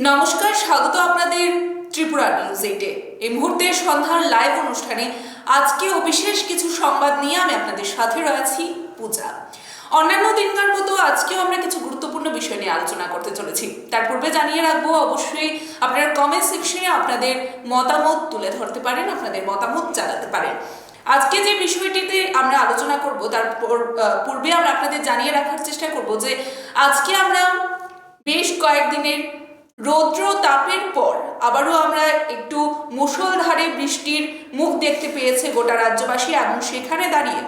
নমস্কার, স্বাগত আপনাদের ত্রিপুরা নিউজ 8-এ। এই মুহূর্তে সন্ধ্যার লাইভ অনুষ্ঠানে আজকে বিশেষ কিছু সংবাদ নিয়ে আমি আপনাদের সাথে রয়েছি পূজা। অন্যান্য দিনকার মতো আজকেও আমরা কিছু গুরুত্বপূর্ণ বিষয় নিয়ে আলোচনা করতে চলেছি। তার পূর্বে জানিয়ে রাখবো, অবশ্যই আপনারা কমেন্ট সেকশনে আপনাদের মতামত তুলে ধরতে পারেন, আপনাদের মতামত জানাতে পারেন। আজকে যে বিষয়টিতে আমরা আলোচনা করব তার পূর্বে আমরা আপনাদের জানিয়ে রাখার চেষ্টা করব যে আজকে আমরা বেশ কয়েকদিনের রৌদ্র তাপের পর আবারও আমরা একটু মুষলধারে বৃষ্টির মুখ দেখতে পেয়েছে গোটা রাজ্যবাসী, এবং সেখানে দাঁড়িয়ে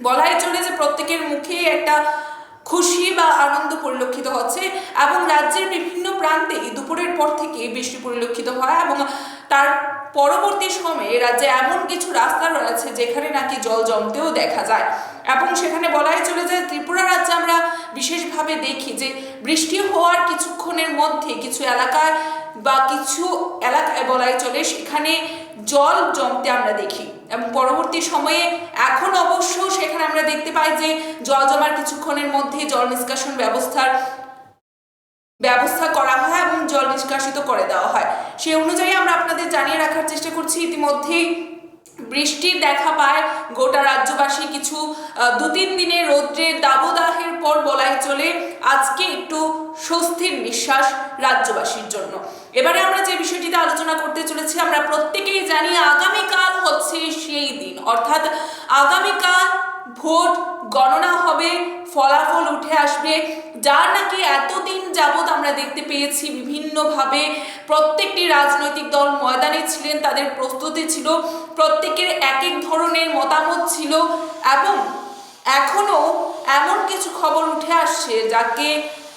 বলাই চলে যে প্রত্যেকের মুখে একটা খুশি বা আনন্দ পরিলক্ষিত হচ্ছে, এবং রাজ্যের বিভিন্ন প্রান্তে দুপুরের পর থেকে বৃষ্টি পরিলক্ষিত হয় এবং তার পরবর্তী সময়ে রাজ্যে এমন কিছু রাস্তা রয়েছে যেখানে নাকি জল জমতেও দেখা যায়। এবং সেখানে বলাই চলে যায় ত্রিপুরা রাজ্যে আমরা বিশেষভাবে দেখি যে বৃষ্টি হওয়ার কিছুক্ষণের মধ্যে কিছু এলাকায় বলাই চলে সেখানে জল জমতে আমরা দেখি, এবং পরবর্তী সময়ে এখন অবশ্য সেখানে আমরা দেখতে পাই যে জল জমার কিছুক্ষণের মধ্যে জল নিষ্কাশন ব্যবস্থা করা হয় এবং জল নিষ্কাশিত করে দেওয়া হয়। সেই অনুযায়ী আমরা আপনাদের জানিয়ে রাখার চেষ্টা করছি ইতিমধ্যেই বৃষ্টির দেখা পায় গোটা রাজ্যবাসী। কিছু 2-3 দিনের রৌদ্রের দাবদাহের পর বলাই চলে আজকে একটু স্বস্তির নিঃশ্বাস রাজ্যবাসীর জন্য। এবারে আমরা যে বিষয়টিতে আলোচনা করতে চলেছি, আমরা প্রত্যেকেই জানি আগামীকাল হচ্ছে সেই দিন, অর্থাৎ আগামীকাল ভোট গণনা হবে, ফলাফল উঠে আসবে, যার নাকি এতদিন যাবৎ আমরা দেখতে পেয়েছি বিভিন্নভাবে প্রত্যেকটি রাজনৈতিক দল ময়দানে ছিলেন, তাদের প্রস্তুতি ছিল, প্রত্যেকের এক এক ধরনের মতামত ছিল, এবং এখনো এমন কিছু খবর উঠে আসছে যাকে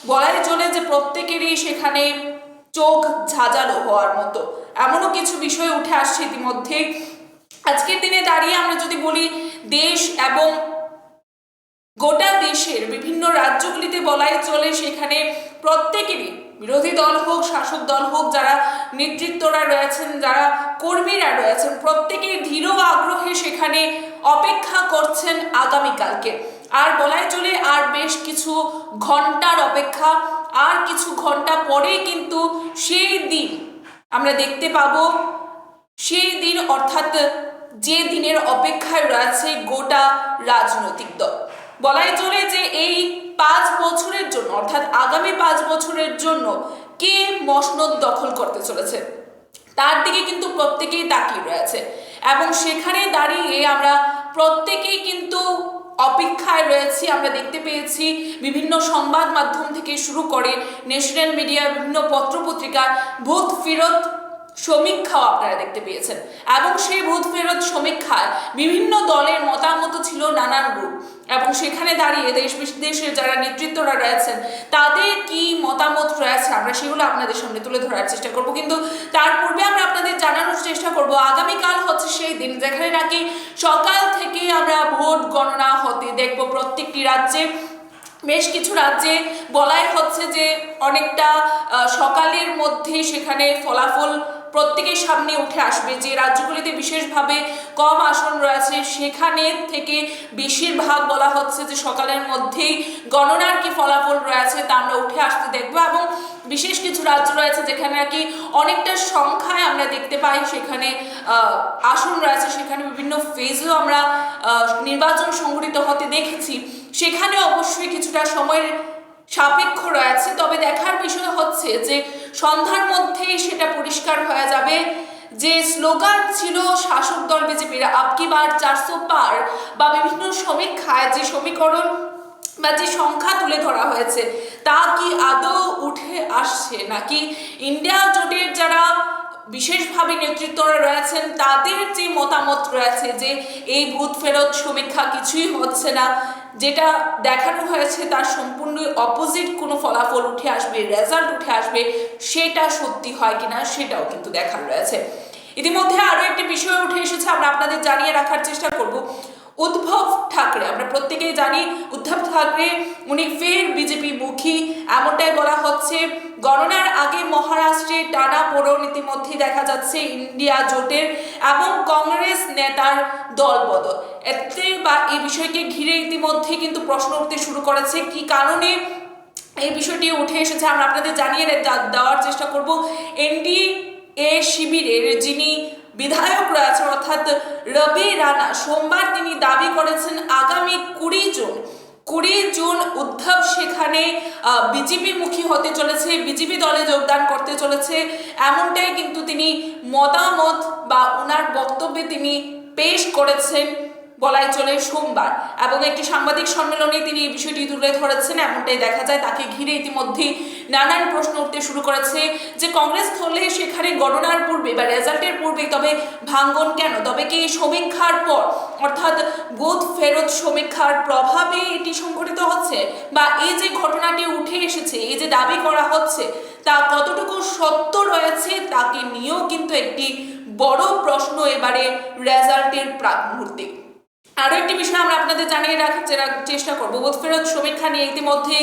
বলাই চলে যে প্রত্যেকেরই সেখানে চোখ ঝাঁঝালো হওয়ার মতো এমনও কিছু বিষয় উঠে আসছে ইতিমধ্যে। আজকের দিনে দাঁড়িয়ে আমরা যদি বলি, দেশ এবং গোটা দেশের বিভিন্ন রাজ্যগুলিতে বলাই চলে সেখানে প্রত্যেকেরই, বিরোধী দল হোক শাসক দল হোক, যারা নেতৃত্বরা রয়েছেন, যারা কর্মীরা রয়েছেন, প্রত্যেকেই ধীর আগ্রহে সেখানে অপেক্ষা করছেন আগামীকালকে। আর বলাই চলে আর বেশ কিছু ঘন্টার অপেক্ষা, আর কিছু ঘন্টা পরেই কিন্তু সেই দিন আমরা দেখতে পাবো। সেই দিন অর্থাৎ যে দিনের অপেক্ষায় রয়েছে গোটা রাজনৈতিক দল। বলাই চলে যে এই 5 বছরের জন্য, অর্থাৎ আগামী 5 বছরের জন্য কে মসনদ দখল করতে চলেছে তার দিকে কিন্তু প্রত্যেকেই তাকিয়ে রয়েছে, এবং সেখানে দাঁড়িয়ে আমরা প্রত্যেকেই কিন্তু অপেক্ষায় রয়েছি। আমরা দেখতে পেয়েছি বিভিন্ন সংবাদ মাধ্যম থেকে শুরু করে ন্যাশনাল মিডিয়া, বিভিন্ন পত্রপত্রিকার ভূত ফেরত সমীক্ষাও আপনারা দেখতে পেয়েছেন, এবং সেই ভূত ফেরত সমীক্ষায় বিভিন্ন দলের মতামত ছিল নানান রূপ, এবং সেখানে দাঁড়িয়ে দেশের যারা নেতৃত্বরা রয়েছেন তাদের কি মতামত রয়েছে আমরা সেগুলো আপনাদের সামনে তুলে ধরার চেষ্টা করব। কিন্তু তার পূর্বে আমরা আপনাদের জানানোর চেষ্টা করব আগামীকাল হচ্ছে সেই দিন যেখানে নাকি সকাল থেকে আমরা ভোট গণনা হতে দেখব প্রত্যেকটি রাজ্যে। বেশ কিছু রাজ্যে বলাই হচ্ছে যে অনেকটা সকালের মধ্যে সেখানে ফলাফল প্রত্যেকের সামনে উঠে আসবে। যে রাজ্যগুলিতে বিশেষভাবে কম আসন রয়েছে সেখানে থেকে বেশিরভাগ বলা হচ্ছে যে সকালের মধ্যেই গণনার কি ফলাফল রয়েছে তা আমরা উঠে আসতে দেখব, এবং বিশেষ কিছু রাজ্য রয়েছে যেখানে নাকি অনেকটা সংখ্যায় আমরা দেখতে পাই সেখানে আসন রয়েছে, সেখানে বিভিন্ন ফেজেও আমরা নির্বাচন সংঘটিত হতে দেখেছি। সেখানে অবশ্যই কিছুটা সময়ের সাপেক্ষ রয়েছে, তবে দেখার বিষয় হচ্ছে যে সন্ধ্যার মধ্যেই সেটা পরিষ্কার হয়ে যাবে। যে স্লোগান ছিল শাসক দল বিজেপির আপকি বার 400 পার, বা বিভিন্ন সমীক্ষায় যে সমীকরণ বা যে সংখ্যা তুলে ধরা হয়েছে তা কি আদৌ উঠে আসছে, নাকি ইন্ডিয়া জোটের যারা বিশেষভাবে নেতৃত্বরা রয়েছেন তাদের যে মতামত রয়েছে যে এই ভূত ফেরত সমীক্ষা কিছুই হচ্ছে না, যেটা দেখানো হয়েছে তার সম্পূর্ণ অপোজিট কোনো ফলাফল উঠে আসবে, রেজাল্ট উঠে আসবে, সেটা সত্যি হয় কিনা সেটাও কিন্তু দেখার রয়েছে। ইতিমধ্যে আরো একটি বিষয় উঠে এসেছে, আমরা আপনাদের জানিয়ে রাখার চেষ্টা করব। উদ্ধব ঠাকরে, আমরা প্রত্যেকেই জানি উদ্ধব ঠাকরে উনি ফের বিজেপি মুখী, এমনটাই বলা হচ্ছে। গণনার আগে মহারাষ্ট্রে টানা পোড়ন ইতিমধ্যেই দেখা যাচ্ছে ইন্ডিয়া জোটের, এবং কংগ্রেস নেতার দলবদল। এতে বা এই বিষয়কে ঘিরে ইতিমধ্যে কিন্তু প্রশ্ন উঠতে শুরু করেছে কি কারণে এই বিষয়টি উঠে এসেছে, আমরা আপনাদের জানিয়ে দেওয়ার চেষ্টা করব। এনডিএ শিবিরের যিনি বিধায়ক রয়েছেন অর্থাৎ রবি রানা, সোমবার তিনি দাবি করেছেন আগামী 20 জুন উদ্ধব সেখানে বিজেপি মুখী হতে চলেছে, বিজেপি দলে যোগদান করতে চলেছে, এমনটাই কিন্তু তিনি মতামত বা ওনার বক্তব্যে তিনি পেশ করেছেন বলাই চলে সোমবার। এবং একটি সাংবাদিক সম্মেলনে তিনি এই বিষয়টি তুলে ধরেছেন, এমনটাই দেখা যায়। তাকে ঘিরে ইতিমধ্যেই নানান প্রশ্ন উঠতে শুরু করেছে যে কংগ্রেস হলে সেখানে গণনার পূর্বে বা রেজাল্টের পূর্বে তবে ভাঙ্গন কেন? তবে কি সমীক্ষার পর অর্থাৎ বুথ ফেরত সমীক্ষার প্রভাবে এটি সংঘটিত হচ্ছে, বা এই যে ঘটনাটি উঠে এসেছে, এই যে দাবি করা হচ্ছে তা কতটুকু সত্য রয়েছে তাকে নিয়েও কিন্তু একটি বড় প্রশ্ন এবারে রেজাল্টের প্রাক মুহূর্তে। আরো একটি বিষয় আমরা আপনাদের জানিয়ে রাখার চেষ্টা করবো, বুথ ফেরত সমীক্ষা নিয়ে ইতিমধ্যে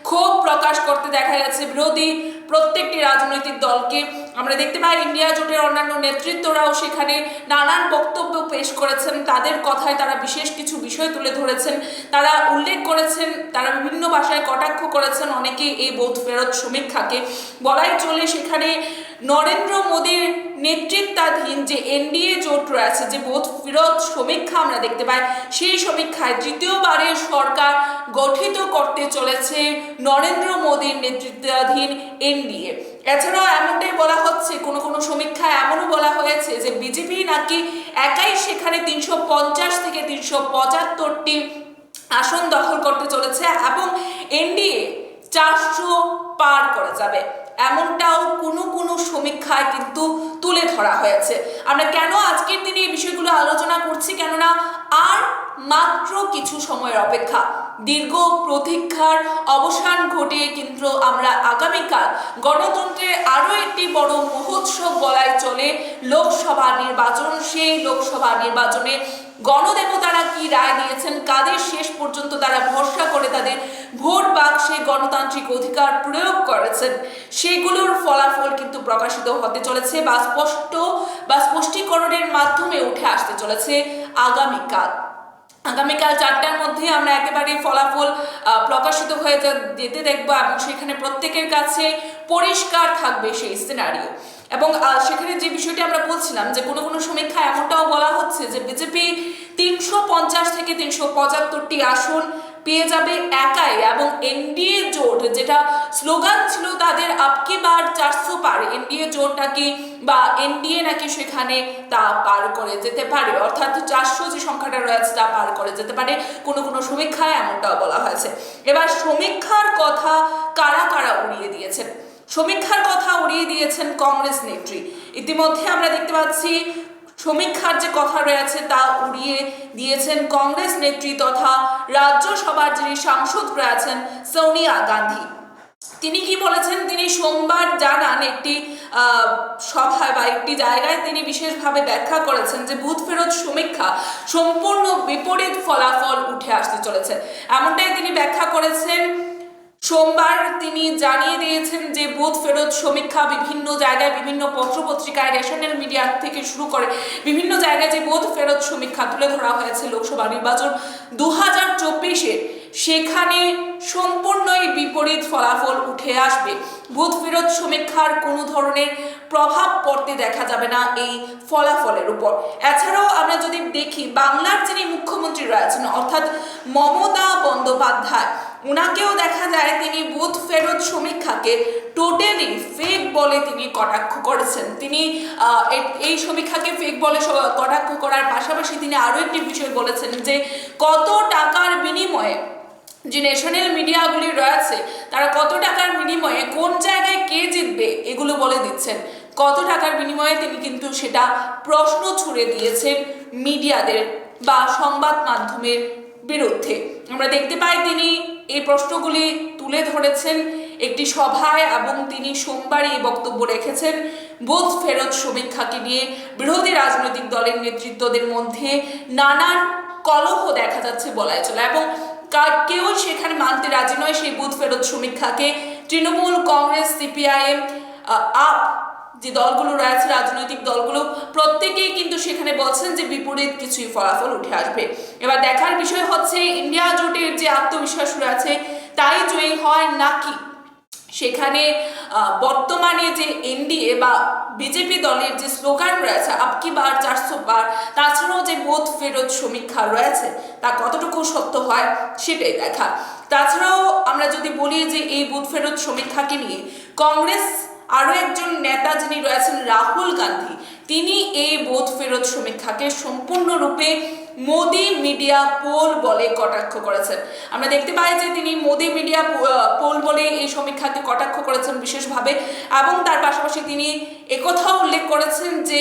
ক্ষোভ প্রকাশ করতে দেখা গেছে বিরোধী প্রত্যেকটি রাজনৈতিক দলকে। আমরা দেখতে পাই ইন্ডিয়া জোটের অন্যান্য নেতৃত্বরাও সেখানে নানান বক্তব্য পেশ করেছেন, তাদের কথায় তারা বিশেষ কিছু বিষয় তুলে ধরেছেন, তারা উল্লেখ করেছেন, তারা বিভিন্ন ভাষায় কটাক্ষ করেছেন অনেকে এই বুথ ফেরত সমীক্ষাকে। বলাই চলে সেখানে নরেন্দ্র মোদীর নেতৃত্বাধীন যে এনডিএ জোট রয়েছে, যে বুথ ফেরত সমীক্ষা আমরা দেখতে পাই, সেই সমীক্ষায় তৃতীয়বারের সরকার গঠিত করতে চলেছে নরেন্দ্র মোদীর নেতৃত্বাধীন এনডিএ। এছাড়াও এমনটাই বলা হচ্ছে, কোনো সমীক্ষায় এমনও বলা হয়েছে যে বিজেপি নাকি একাই সেখানে 350 থেকে 375টি আসন দখল করতে চলেছে এবং এনডিএ 400 পার করে যাবে, এমনটাও কোনো সমীক্ষায় কিন্তু তুলে ধরা হয়েছে। আমরা কেন আজকের দিনে এই বিষয়গুলো আলোচনা করছি, কেননা আর মাত্র কিছু সময়ের অপেক্ষা, দীর্ঘ প্রতীক্ষার অবসান ঘটিয়ে কিন্তু আমরা আগামীকাল গণতন্ত্রের আরো একটি বড় মহোৎসব বলাই চলে লোকসভা নির্বাচন। সেই লোকসভা নির্বাচনে গণদেবতারা কি রায় দিয়েছেন, কাদের শেষ পর্যন্ত তারা ভরসা করে তাদের ভোট বাক্সে গণতান্ত্রিক অধিকার প্রয়োগ করেছেন, সেগুলোর ফলাফল কিন্তু প্রকাশিত হতে চলেছে বা স্পষ্টীকরণের মাধ্যমে উঠে আসতে চলেছে আগামীকাল 4টার মধ্যে আমরা একেবারে ফলাফল প্রকাশিত হয়ে যেতে দেখবো এবং সেখানে প্রত্যেকের কাছে পরিষ্কার থাকবে সেই সিনারিও। এবং সেখানে যে বিষয়টি আমরা বলছিলাম যে কোনো সমীক্ষা এমনটাও বলা হচ্ছে যে বিজেপি 350 থেকে 375টি আসন পেয়ে যাবে একাই, এবং এনডিএ জোট যেটা স্লোগান ছিল তাদের আপকি বার 400 পার, এনডিএ জোট নাকি বা এনডিএ নাকি সেখানে তা পার করে যেতে পারে, অর্থাৎ 400 যে সংখ্যাটা রয়েছে তা পার করে যেতে পারে, কোনো সমীক্ষায় এমনটাও বলা হয়েছে। এবার সমীক্ষার কথা কারা উড়িয়ে দিয়েছেন? সমীক্ষার কথা উড়িয়ে দিয়েছেন কংগ্রেস নেত্রী। ইতিমধ্যে আমরা দেখতে পাচ্ছি সমীক্ষার যে কথা রয়েছে তা উড়িয়ে দিয়েছেন কংগ্রেস নেত্রী তথা রাজ্যসভার যিনি সাংসদ রয়েছেন সোনিয়া গান্ধী। তিনি কি বলেছেন? তিনি সোমবার জানান একটি সভায় বা একটি জায়গায় তিনি বিশেষভাবে ব্যাখ্যা করেছেন যে বুথ ফেরত সমীক্ষা সম্পূর্ণ বিপরীত ফলাফল উঠে আসতে চলেছে, এমনটাই তিনি ব্যাখ্যা করেছেন। সোমবার তিনি জানিয়ে দিয়েছেন যে বুথ ফেরত সমীক্ষা বিভিন্ন জায়গায়, বিভিন্ন পত্রপত্রিকায়, ন্যাশনাল মিডিয়া থেকে শুরু করে বিভিন্ন জায়গায় যে বুথ ফেরত সমীক্ষা তুলে ধরা হয়েছে লোকসভা নির্বাচন 2024-এর, সেখানে সম্পূর্ণই বিপরীত ফলাফল উঠে আসবে। বুথ ফেরত সমীক্ষার কোনো ধরনের প্রভাব পড়তে দেখা যাবে না এই ফলাফলের উপর। এছাড়াও আমরা যদি দেখি বাংলার যিনি মুখ্যমন্ত্রী রয়েছেন অর্থাৎ মমতা বন্দ্যোপাধ্যায়, ওনাকেও দেখা যায় তিনি বুথ ফেরত সমীক্ষাকে টোটালি ফেক বলে তিনি কটাক্ষ করেছেন। তিনি এই সমীক্ষাকে ফেক বলে কটাক্ষ করার পাশাপাশি তিনি আরও একটি বিষয় বলেছেন যে কত টাকার বিনিময়ে যে ন্যাশনাল মিডিয়াগুলি রয়েছে তারা কত টাকার বিনিময়ে কোন জায়গায় কে জিতবে এগুলো বলে দিচ্ছেন। কত টাকার বিনিময়ে তিনি কিন্তু সেটা প্রশ্ন ছুড়ে দিয়েছেন মিডিয়াদের বা সংবাদ মাধ্যমের বিরুদ্ধে। আমরা দেখতে পাই তিনি এই প্রশ্নগুলি তুলে ধরেছেন একটি সভায় এবং তিনি সোমবারই এই বক্তব্য রেখেছেন। বুথ ফেরত সমীক্ষাকে নিয়ে বিরোধী রাজনৈতিক দলের নেতৃত্বদের মধ্যে নানান কলহ দেখা যাচ্ছে বলাই চলে, এবং কেউ সেখানে মানতে রাজি নয় সেই বুথ ফেরত সমীক্ষাকে। তৃণমূল, কংগ্রেস, সিপিআইএম, আপ যে দলগুলো রয়েছে, রাজনৈতিক দলগুলো প্রত্যেকেই কিন্তু সেখানে বলছেন যে বিপরীত কিছুই ফলাফল উঠে আসবে। এবার দেখার বিষয় হচ্ছে ইন্ডিয়া জোটের যে আত্মবিশ্বাস রয়েছে তাই জয়ী হয় নাকি সেখানে বর্তমানে যে এনডিএ বা বিজেপি দলের যে স্লোগান রয়েছে আপকি বার 400 বার, তাছাড়াও যে বোধ ফেরত সমীক্ষা রয়েছে তা কতটুকু সত্য হয় সেটাই দেখা। তাছাড়াও আমরা যদি বলি যে এই বোধ ফেরত সমীক্ষাকে নিয়ে কংগ্রেস আরো একজন নেতা যিনি রয়েছেন রাহুল গান্ধী, তিনি এই বোধ ফেরত সমীক্ষাকে সম্পূর্ণরূপে মোদি মিডিয়া পোল বলে কটাক্ষ করেছেন। আমরা দেখতে পাই যে তিনি মোদি মিডিয়া পোল বলে এই সমীক্ষাকে কটাক্ষ করেছেন বিশেষভাবে, এবং তার পাশাপাশি তিনি একথাও উল্লেখ করেছেন যে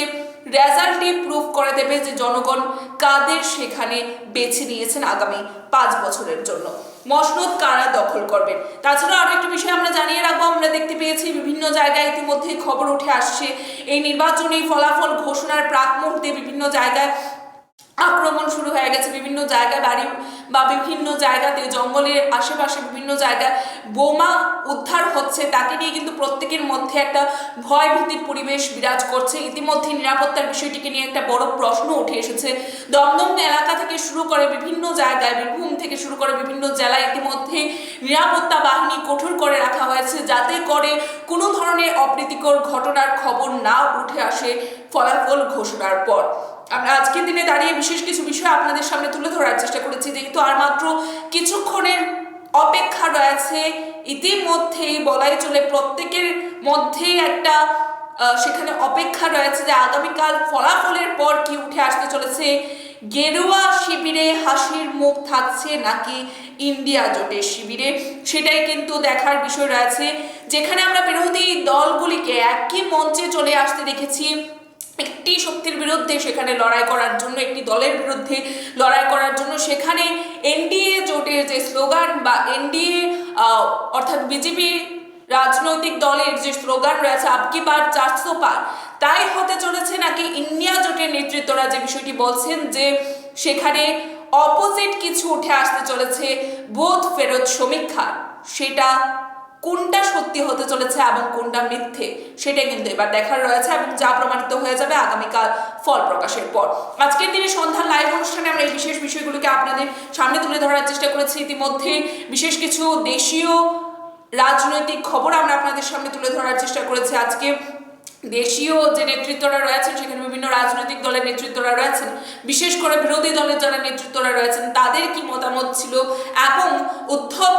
রেজাল্টই প্রুফ করে দেবে যে জনগণ কাদের সেখানে বেছে নিয়েছেন আগামী 5 বছরের জন্য, মসনদ কারা দখল করবেন। তাছাড়া আরো একটি বিষয় আমরা জানিয়ে রাখবো, আমরা দেখতে পেয়েছি বিভিন্ন জায়গায় ইতিমধ্যে খবর উঠে আসছে এই নির্বাচনী ফলাফল ঘোষণার প্রাক মুহূর্তে বিভিন্ন জায়গায় আক্রমণ শুরু হয়ে গেছে, বিভিন্ন জায়গায় বাড়ি বা বিভিন্ন জায়গাতে জঙ্গলের আশেপাশে বিভিন্ন জায়গায় বোমা উদ্ধার হচ্ছে, তাকে নিয়ে কিন্তু প্রত্যেকের মধ্যে একটা ভয় ভীতির পরিবেশ বিরাজ করছে। ইতিমধ্যে নিরাপত্তার বিষয়টিকে নিয়ে একটা বড় প্রশ্ন উঠে এসেছে। দমদম এলাকা থেকে শুরু করে বিভিন্ন জায়গায়, বীরভূম থেকে শুরু করে বিভিন্ন জেলায় ইতিমধ্যে নিরাপত্তা বাহিনী কঠোর করে রাখা হয়েছে যাতে করে কোনো ধরনের অপ্রীতিকর ঘটনার খবর না উঠে আসে ফলাফল ঘোষণার পর। আমরা আজকের দিনে দাঁড়িয়ে বিশেষ কিছু বিষয় আপনাদের সামনে তুলে ধরার চেষ্টা করেছি, যেহেতু আর মাত্র কিছুক্ষণের অপেক্ষা রয়েছে। ইতিমধ্যেই বলাই চলে প্রত্যেকের মধ্যেই একটা সেখানে অপেক্ষা রয়েছে যে আগামীকাল ফলাফলের পর কি উঠে আসতে চলেছে। গেরুয়া শিবিরে হাসির মুখ থাকছে নাকি ইন্ডিয়া জোটের শিবিরে, সেটাই কিন্তু দেখার বিষয় রয়েছে। যেখানে আমরা বিরোধী দলগুলিকে একই মঞ্চে চলে আসতে দেখেছি একটি শক্তির বিরুদ্ধে সেখানে লড়াই করার জন্য, একটি দলের বিরুদ্ধে লড়াই করার জন্য, সেখানে এনডিএ জোটের যে স্লোগান বা এনডিএ অর্থাৎ বিজেপি রাজনৈতিক দলের যে স্লোগান রয়েছে আপকি বার 400 পার, তাই হতে চলেছে নাকি ইন্ডিয়া জোটের নেতৃত্বরা যে বিষয়টি বলছেন যে সেখানে অপোজিট কিছু উঠে আসতে চলেছে বোধ ফেরত সমীক্ষা, সেটা কোনটা সত্যি হতে চলেছে এবং কোনটা মিথ্যে সেটা কিন্তু এবার দেখার রয়েছে, এবং যা প্রমাণিত হয়ে যাবে আগামীকাল ফল প্রকাশের পর। আজকের দিনে সন্ধ্যার লাইভ অনুষ্ঠানে আমরা এই বিশেষ বিষয়গুলোকে আপনাদের সামনে তুলে ধরার চেষ্টা করেছি। ইতিমধ্যে বিশেষ কিছু দেশীয় রাজনৈতিক খবর আমরা আপনাদের সামনে তুলে ধরার চেষ্টা করেছি। আজকে দেশীয় যে নেতৃত্বরা রয়েছেন সেখানে বিভিন্ন রাজনৈতিক দলের নেতৃত্বরা রয়েছেন, বিশেষ করে বিরোধী দলের যারা নেতৃত্বরা রয়েছেন তাদের কি মতামত ছিল, এবং উদ্ধব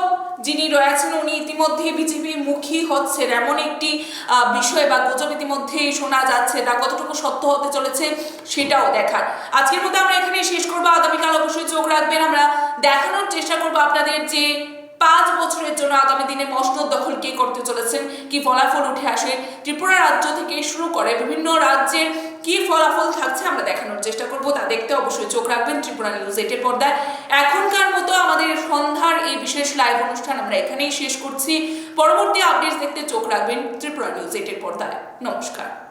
যিনি রয়েছেন উনি ইতিমধ্যে বিজেপি মুখী হচ্ছেন এমন একটি বিষয় বা গুজব ইতিমধ্যেই শোনা যাচ্ছে, তা কতটুকু সত্য হতে চলেছে সেটাও দেখার। আজকের মতো আমরা এখানে শেষ করবো। আগামীকাল অবশ্যই চোখ রাখবেন, আমরা দেখানোর চেষ্টা করবো আপনাদের যে 5 বছরের জন্য আগামী দিনে মসনদ দখল কে করতে চলেছেন, কি ফলাফল উঠে আসে, ত্রিপুরা রাজ্য থেকে শুরু করে বিভিন্ন রাজ্যের কি ফলাফল থাকছে আমরা দেখানোর চেষ্টা করব। তা দেখতে অবশ্যই চোখ রাখবেন ত্রিপুরা নিউজ 8 পর্দায়। এখনকার মতো আমাদের সন্ধ্যার এই বিশেষ লাইভ অনুষ্ঠান আমরা এখানেই শেষ করছি। পরবর্তী আপডেটস দেখতে চোখ রাখবেন ত্রিপুরা নিউজ 8 পর্দায়। নমস্কার।